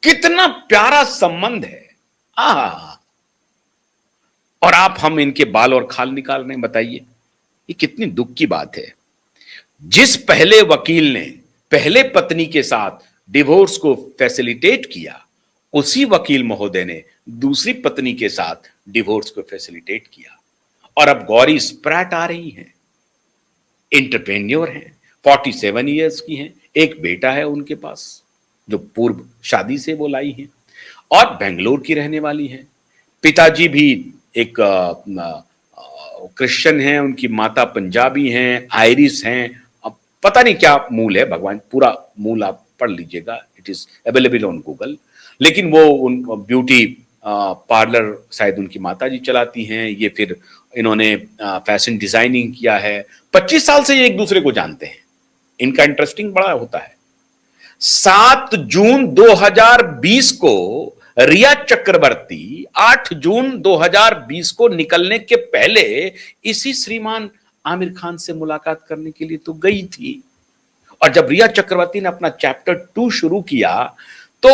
कितना प्यारा संबंध है। आ और आप हम इनके बाल और खाल निकाल रहे हैं, बताइए ये कितनी दुख की बात है। जिस पहले वकील ने पहले पत्नी के साथ डिवोर्स को फैसिलिटेट किया, उसी वकील महोदय ने दूसरी पत्नी के साथ डिवोर्स को फैसिलिटेट किया। और अब गौरी स्प्रैट आ रही हैं, एंटरप्रेन्योर हैं, 47 ईयर्स की हैं, एक बेटा है उनके पास जो पूर्व शादी से वो लाई हैं, और बेंगलोर की रहने वाली हैं। पिताजी भी एक क्रिश्चियन हैं, उनकी माता पंजाबी हैं, आयरिश हैं। अब पता नहीं क्या मूल है, भगवान, पूरा मूल आप पढ़ लीजिएगा, it is available on Google. लेकिन वो उन ब्यूटी पार्लर शायद उनकी माता जी चलाती हैं, ये फिर इन्होंने फैशन डिजाइनिंग किया है। 25 साल से ये एक दूसरे को जानते हैं। इनका इंटरेस्टिंग बड़ा होता है। 7 जून 2020 को रिया चक्रवर्ती 8 जून 2020 को निकलने के पहले इसी श्रीमान आमिर खान से मुलाकात करने के लिए तो गई थी। और जब रिया चक्रवर्ती ने अपना चैप्टर 2 शुरू किया तो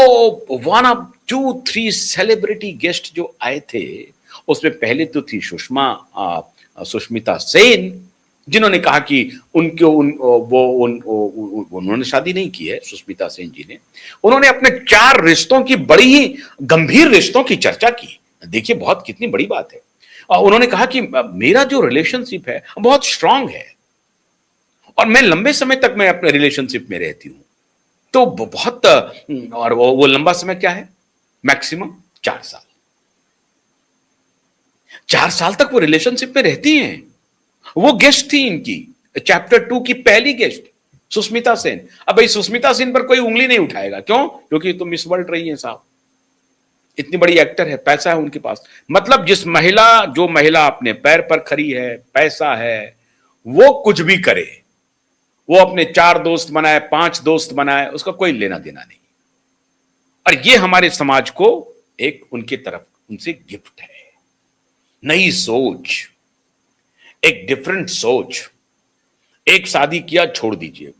1 ऑफ 2-3 सेलिब्रिटी गेस्ट जो आए थे, उसमें पहले तो थी सुष्मिता सेन, जिन्होंने कहा कि उन्होंने शादी नहीं की है। सुष्मिता सेन जी ने, उन्होंने अपने 4 रिश्तों की, बड़ी ही गंभीर रिश्तों की चर्चा की। देखिए बहुत कितनी बड़ी बात है। उन्होंने कहा कि मेरा जो रिलेशनशिप है बहुत स्ट्रांग है और मैं लंबे समय तक मैं अपने रिलेशनशिप में रहती हूं। तो बहुत, और वो लंबा समय क्या है, मैक्सिमम 4 साल। 4 साल तक वो रिलेशनशिप में रहती हैं। वो गेस्ट थी इनकी चैप्टर 2 की पहली गेस्ट, सुष्मिता सेन। अब भाई सुष्मिता सेन पर कोई उंगली नहीं उठाएगा, क्यों? क्योंकि तो मिस वर्ल्ड रही है साहब, इतनी बड़ी एक्टर है, पैसा है उनके पास। मतलब जो महिला अपने पैर पर खड़ी है, पैसा है, वो कुछ भी करे, वो अपने 4 दोस्त बनाए, 5 दोस्त बनाए, उसका कोई लेना देना नहीं। और ये हमारे समाज को एक उनकी तरफ उनसे गिफ्ट है, नई सोच, एक डिफरेंट सोच। एक शादी किया, छोड़ दीजिए,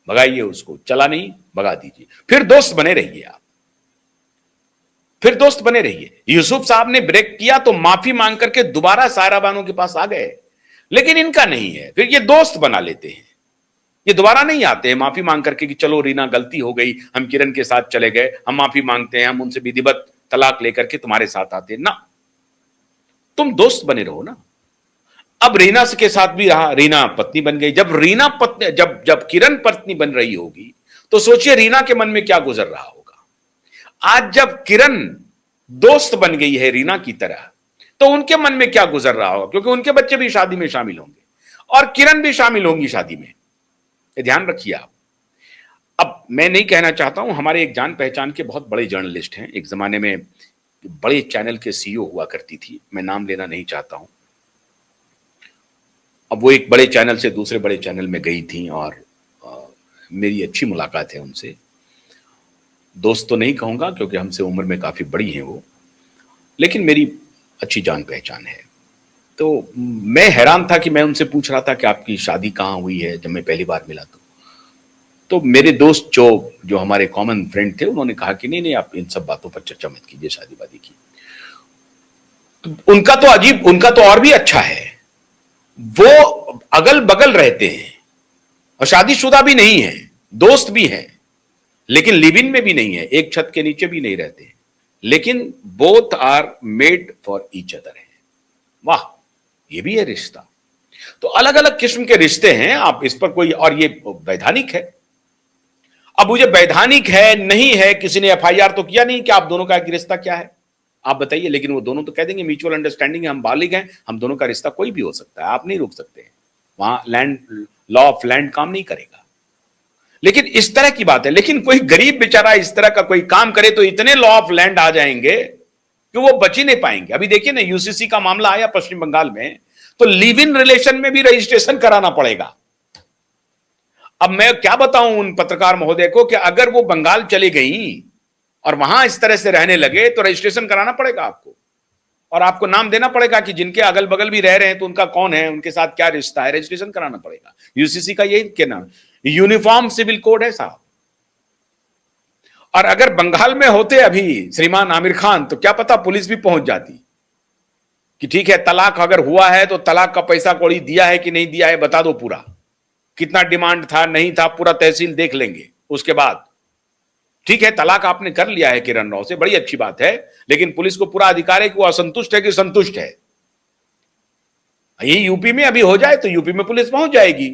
भगाइए उसको, चला नहीं, भगा दीजिए, फिर दोस्त बने रहिए आप, फिर दोस्त बने रहिए। यूसुफ साहब ने ब्रेक किया तो माफी मांग करके दोबारा सायरा बानो के पास आ गए, लेकिन इनका नहीं है, फिर ये दोस्त बना लेते हैं। ये दोबारा नहीं आते हैं माफी मांग करके कि चलो रीना गलती हो गई, हम किरण के साथ चले गए, हम माफी मांगते हैं, हम उनसे विधिवत तलाक लेकर के तुम्हारे साथ आते हैं ना। तुम दोस्त बने रहो ना। अब रीना के साथ भी रहा, रीना पत्नी बन गई। जब किरण पत्नी बन रही होगी तो सोचिए रीना के मन में क्या गुजर रहा होगा। आज जब किरण दोस्त बन गई है रीना की तरह, तो उनके मन में क्या गुजर रहा होगा, क्योंकि उनके बच्चे भी शादी में शामिल होंगे और किरण भी शामिल होंगी शादी में। ये ध्यान रखिए आप। अब मैं नहीं कहना चाहता हूं, हमारे एक जान पहचान के बहुत बड़े जर्नलिस्ट हैं, एक जमाने में बड़े चैनल के सीईओ हुआ करती थी, मैं नाम लेना नहीं चाहता हूं। अब वो एक बड़े चैनल से दूसरे बड़े चैनल में गई थी और मेरी अच्छी मुलाकात है उनसे। दोस्त तो नहीं कहूंगा क्योंकि हमसे उम्र में काफी बड़ी हैं वो, लेकिन मेरी अच्छी जान पहचान है। तो मैं हैरान था कि मैं उनसे पूछ रहा था कि आपकी शादी कहाँ हुई है, जब मैं पहली बार मिला तो मेरे दोस्त जो हमारे कॉमन फ्रेंड थे, उन्होंने कहा कि नहीं आप इन सब बातों पर चर्चा मत कीजिए, शादी वादी की। तो उनका तो और भी अच्छा है, वो अगल बगल रहते हैं और शादीशुदा भी नहीं है, दोस्त भी हैं, लेकिन लिव इन में भी नहीं है, एक छत के नीचे भी नहीं रहते, लेकिन both are made for each other है। वाह, ये भी है रिश्ता। तो अलग अलग किस्म के रिश्ते हैं, आप इस पर कोई, और ये वैधानिक है। अब मुझे वैधानिक है नहीं है, किसी ने एफआईआर तो किया नहीं कि आप दोनों का रिश्ता क्या है, आप बताइए, लेकिन वो दोनों तो कह देंगे म्यूचुअल अंडरस्टैंडिंग है, हम बालिग हैं, हम दोनों का रिश्ता कोई भी हो सकता है, आप नहीं रोक सकते। वहां लॉ ऑफ लैंड काम नहीं करेगा। लेकिन इस तरह की बात है, लेकिन कोई गरीब बेचारा इस तरह का कोई काम करे तो इतने लॉ ऑफ लैंड आ जाएंगे कि वो बच ही नहीं पाएंगे। अभी देखिए ना, यूसीसी का मामला आया पश्चिम बंगाल में, तो लिव इन रिलेशन में भी रजिस्ट्रेशन कराना पड़ेगा। अब मैं क्या बताऊं उन पत्रकार महोदय को कि अगर वो बंगाल चली गई और वहां इस तरह से रहने लगे तो रजिस्ट्रेशन कराना पड़ेगा आपको, और आपको नाम देना पड़ेगा कि जिनके अगल बगल भी रह रहे हैं तो उनका कौन है, उनके साथ क्या रिश्ता है, रजिस्ट्रेशन कराना पड़ेगा। यूसीसी का यही क्या नाम, यूनिफॉर्म सिविल कोड है साहब। और अगर बंगाल में होते अभी श्रीमान आमिर खान, तो क्या पता पुलिस भी पहुंच जाती कि ठीक है, तलाक अगर हुआ है तो तलाक का पैसा कौड़ी दिया है कि नहीं दिया है, बता दो पूरा, कितना डिमांड था, नहीं था, पूरा तहसील देख लेंगे। उसके बाद ठीक है, तलाक आपने कर लिया है किरण राव से, बड़ी अच्छी बात है, लेकिन पुलिस को पूरा अधिकार है कि वो असंतुष्ट है कि संतुष्ट है। ये यूपी में अभी हो जाए तो यूपी में पुलिस पहुंच जाएगी,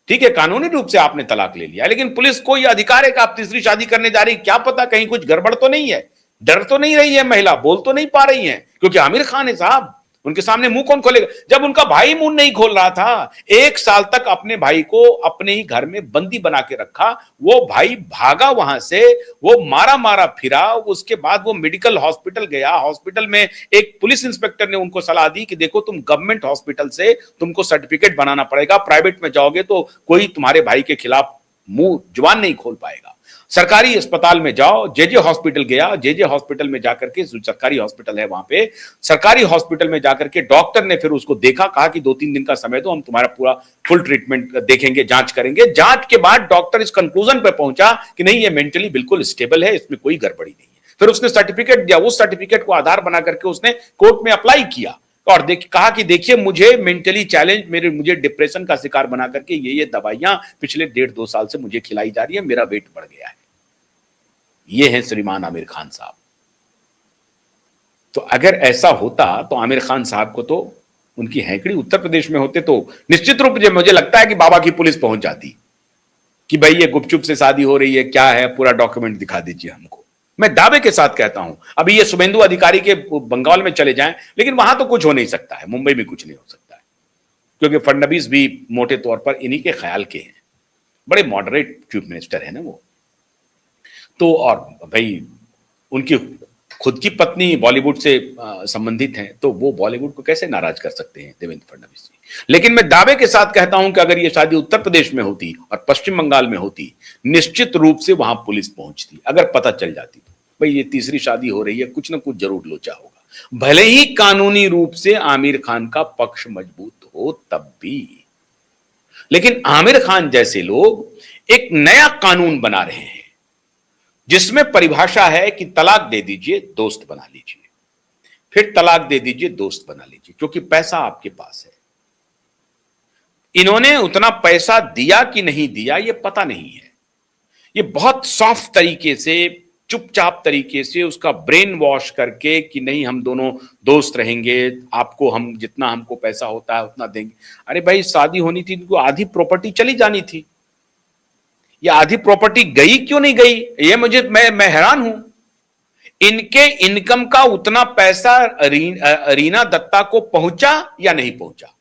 ठीक है, कानूनी रूप से आपने तलाक ले लिया, लेकिन पुलिस को यह अधिकार है कि आप तीसरी शादी करने जा रही, क्या पता कहीं कुछ गड़बड़ तो नहीं है, डर तो नहीं रही है महिला, बोल तो नहीं पा रही है, क्योंकि आमिर खान है साहब, उनके सामने मुंह कौन खोलेगा? जब उनका भाई मुंह नहीं खोल रहा था, 1 साल तक अपने भाई को अपने ही घर में बंदी बना के रखा, वो भाई भागा वहां से, वो मारा मारा फिरा, उसके बाद वो मेडिकल हॉस्पिटल गया, हॉस्पिटल में एक पुलिस इंस्पेक्टर ने उनको सलाह दी कि देखो तुम गवर्नमेंट हॉस्पिटल से तुमको सर्टिफिकेट बनाना पड़ेगा, प्राइवेट में जाओगे तो कोई तुम्हारे भाई के खिलाफ मुंह जुबान नहीं खोल पाएगा, सरकारी अस्पताल में जाओ। जेजे हॉस्पिटल गया, जेजे हॉस्पिटल में जाकर के, सरकारी हॉस्पिटल है वहां पे, सरकारी हॉस्पिटल में जाकर के डॉक्टर ने फिर उसको देखा, कहा कि 2-3 दिन का समय दो, हम तुम्हारा पूरा फुल ट्रीटमेंट देखेंगे, जांच करेंगे। जांच के बाद डॉक्टर इस कंक्लूजन पे पहुंचा कि नहीं, ये मेंटली बिल्कुल स्टेबल है, इसमें कोई गड़बड़ी नहीं है। फिर उसने सर्टिफिकेट दिया, उस सर्टिफिकेट को आधार बना करके उसने कोर्ट में अप्लाई किया और कहा कि देखिए मुझे मेंटली चैलेंज, मुझे डिप्रेशन का शिकार बना करके ये दवाइयां पिछले 1.5-2 साल से मुझे खिलाई जा रही है, मेरा वेट बढ़ गया है। ये है श्रीमान आमिर खान साहब। तो अगर ऐसा होता तो आमिर खान साहब को तो, उनकी हैंकड़ी उत्तर प्रदेश में होते तो निश्चित रूप से मुझे लगता है कि बाबा की पुलिस पहुंच जाती कि भाई ये गुपचुप से शादी हो रही है, क्या है, पूरा डॉक्यूमेंट दिखा दीजिए हमको। मैं दावे के साथ कहता हूं, अभी ये शुभेंदु अधिकारी के बंगाल में चले जाएं, लेकिन वहां तो कुछ हो नहीं सकता है, मुंबई में कुछ नहीं हो सकता है, क्योंकि फडणवीस भी मोटे तौर पर इन्हीं के ख्याल के हैं, बड़े मॉडरेट चीफ मिनिस्टर है ना वो तो। और भाई उनकी खुद की पत्नी बॉलीवुड से संबंधित हैं, तो वो बॉलीवुड को कैसे नाराज कर सकते हैं देवेंद्र फडणवीस जी। लेकिन मैं दावे के साथ कहता हूं कि अगर ये शादी उत्तर प्रदेश में होती और पश्चिम बंगाल में होती, निश्चित रूप से वहां पुलिस पहुंचती, अगर पता चल जाती तो भाई ये तीसरी शादी हो रही है, कुछ ना कुछ जरूर लोचा होगा, भले ही कानूनी रूप से आमिर खान का पक्ष मजबूत हो तब भी। लेकिन आमिर खान जैसे लोग एक नया कानून बना रहे हैं जिसमें परिभाषा है कि तलाक दे दीजिए, दोस्त बना लीजिए, फिर तलाक दे दीजिए, दोस्त बना लीजिए, क्योंकि पैसा आपके पास है। इन्होंने उतना पैसा दिया कि नहीं दिया ये पता नहीं है, ये बहुत सॉफ्ट तरीके से, चुपचाप तरीके से उसका ब्रेन वॉश करके कि नहीं हम दोनों दोस्त रहेंगे, आपको हम जितना हमको पैसा होता है उतना देंगे। अरे भाई शादी होनी थी तो आधी प्रॉपर्टी चली जानी थी, ये आधी प्रॉपर्टी गई क्यों नहीं गई, ये मैं हैरान हूं। इनके इनकम का उतना पैसा रीना दत्ता को पहुंचा या नहीं पहुंचा?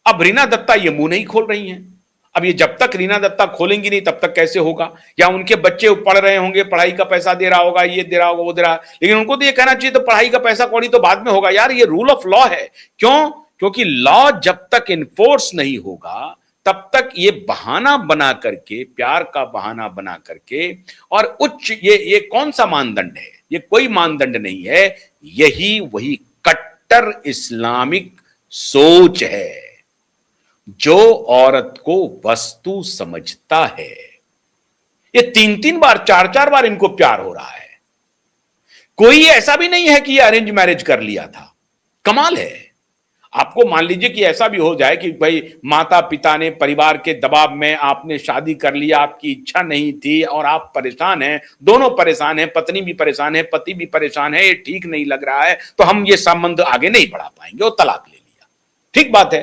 अब रीना दत्ता ये मुंह नहीं खोल रही हैं। अब ये जब तक रीना दत्ता खोलेंगी नहीं तब तक कैसे होगा? या उनके बच्चे पढ़ रहे होंगे, पढ़ाई का पैसा दे रहा होगा, ये दे रहा होगा, वो दे रहा है, लेकिन उनको तो ये कहना चाहिए तो पढ़ाई का पैसा कौड़ी तो बाद में होगा। यार ये रूल ऑफ लॉ है। क्यों? क्योंकि लॉ जब तक इन्फोर्स नहीं होगा तब तक ये बहाना बना करके, प्यार का बहाना बना करके, और उच्च ये कौन सा मानदंड है? ये कोई मानदंड नहीं है, यही वही कट्टर इस्लामिक सोच है जो औरत को वस्तु समझता है। ये 3-3 बार, 4-4 बार इनको प्यार हो रहा है। कोई ऐसा भी नहीं है कि ये अरेंज मैरिज कर लिया था। कमाल है। आपको मान लीजिए कि ऐसा भी हो जाए कि भाई माता पिता ने, परिवार के दबाव में आपने शादी कर लिया, आपकी इच्छा नहीं थी और आप परेशान हैं, दोनों परेशान हैं, पत्नी भी परेशान है, पति भी परेशान है, ये ठीक नहीं लग रहा है, तो हम ये संबंध आगे नहीं बढ़ा पाएंगे और तलाक ले लिया। ठीक बात है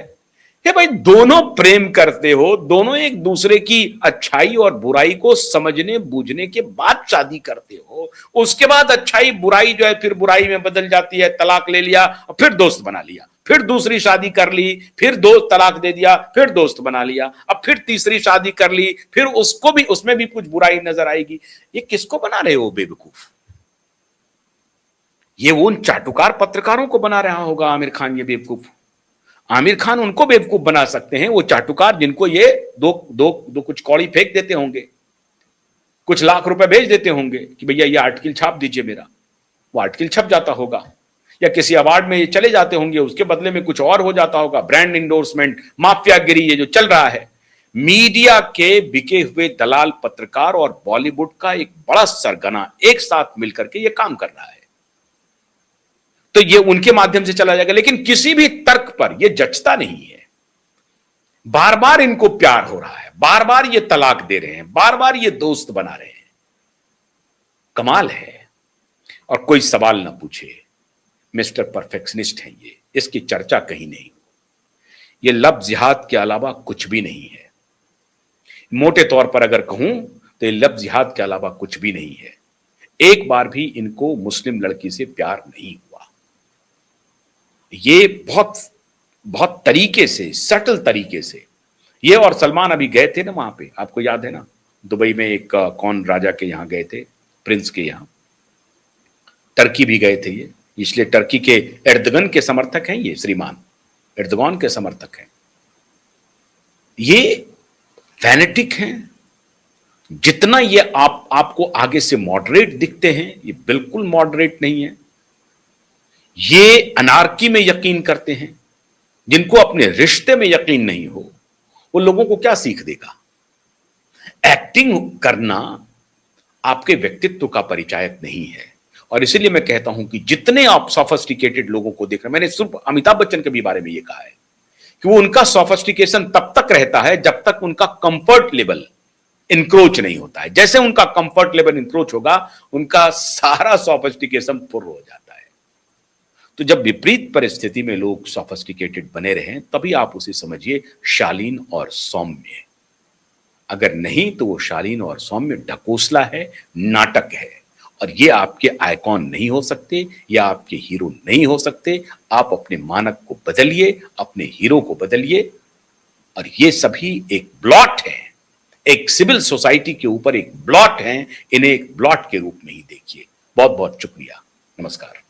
कि भाई दोनों प्रेम करते हो, दोनों एक दूसरे की अच्छाई और बुराई को समझने बूझने के बाद शादी करते हो, उसके बाद अच्छाई बुराई जो है फिर बुराई में बदल जाती है, तलाक ले लिया और फिर दोस्त बना लिया, फिर दूसरी शादी कर ली, फिर दो तलाक दे दिया, फिर दोस्त बना लिया, अब फिर तीसरी शादी कर ली, फिर उसको भी, उसमें भी कुछ बुराई नजर आएगी। ये किसको बना रहे हो बेवकूफ? ये वो उन चाटुकार पत्रकारों को बना रहा होगा आमिर खान। ये बेवकूफ आमिर खान उनको बेवकूफ बना सकते हैं, वो चाटुकार जिनको ये दो कुछ कौड़ी फेंक देते होंगे, कुछ लाख रुपए भेज देते होंगे कि भैया ये आर्टिकल छाप दीजिए मेरा, वो आर्टिकल छप जाता होगा, या किसी अवार्ड में ये चले जाते होंगे, उसके बदले में कुछ और हो जाता होगा, ब्रांड इंडोर्समेंट, माफियागिरी, ये जो चल रहा है। मीडिया के बिके हुए दलाल पत्रकार और बॉलीवुड का एक बड़ा सरगना एक साथ मिलकर के ये काम कर रहा है। तो ये उनके माध्यम से चला जाएगा, लेकिन किसी भी तर्क पर ये जचता नहीं है। बार बार इनको प्यार हो रहा है, बार बार ये तलाक दे रहे हैं, बार बार ये दोस्त बना रहे हैं। कमाल है। और कोई सवाल ना पूछे, मिस्टर परफेक्शनिस्ट हैं ये, इसकी चर्चा कहीं नहीं। ये लव जिहाद के अलावा कुछ भी नहीं है। मोटे तौर पर अगर कहूं तो ये लव जिहाद के अलावा कुछ भी नहीं है। एक बार भी इनको मुस्लिम लड़की से प्यार नहीं हुआ। ये बहुत बहुत तरीके से, सटल तरीके से, ये और सलमान अभी गए थे ना वहां पे, आपको याद है ना, दुबई में एक कौन राजा के यहां गए थे, प्रिंस के यहां, टर्की भी गए थे ये, इसलिए टर्की के एर्दगन के समर्थक हैं ये, श्रीमान एर्दगन के समर्थक हैं ये। फैनेटिक हैं। जितना ये आपको आगे से मॉडरेट दिखते हैं, ये बिल्कुल मॉडरेट नहीं है। ये अनार्की में यकीन करते हैं। जिनको अपने रिश्ते में यकीन नहीं हो, वो लोगों को क्या सीख देगा। एक्टिंग करना आपके व्यक्तित्व का परिचायक नहीं है। और इसीलिए मैं कहता हूं कि जितने आप सोफिस्टिकेटेड लोगों को देख रहे हैं, मैंने सिर्फ अमिताभ बच्चन के भी बारे में यह कहा है कि वो उनका सोफिस्टिकेशन तब तक रहता है जब तक उनका कंफर्ट लेवल इंक्रोच नहीं होता है। जैसे उनका कंफर्ट लेवल इंक्रोच होगा, उनका सारा सोफिस्टिकेशन फुर हो जाता है। तो जब विपरीत परिस्थिति में लोग सोफिस्टिकेटेड बने रहें, तभी आप उसे समझिए शालीन और सौम्य। अगर नहीं तो वो शालीन और सौम्य ढकोसला है, नाटक है। और ये आपके आइकॉन नहीं हो सकते, या आपके हीरो नहीं हो सकते। आप अपने मानक को बदलिए, अपने हीरो को बदलिए। और ये सभी एक ब्लॉट है, एक सिविल सोसाइटी के ऊपर एक ब्लॉट है। इन्हें एक ब्लॉट के रूप में ही देखिए। बहुत बहुत शुक्रिया। नमस्कार।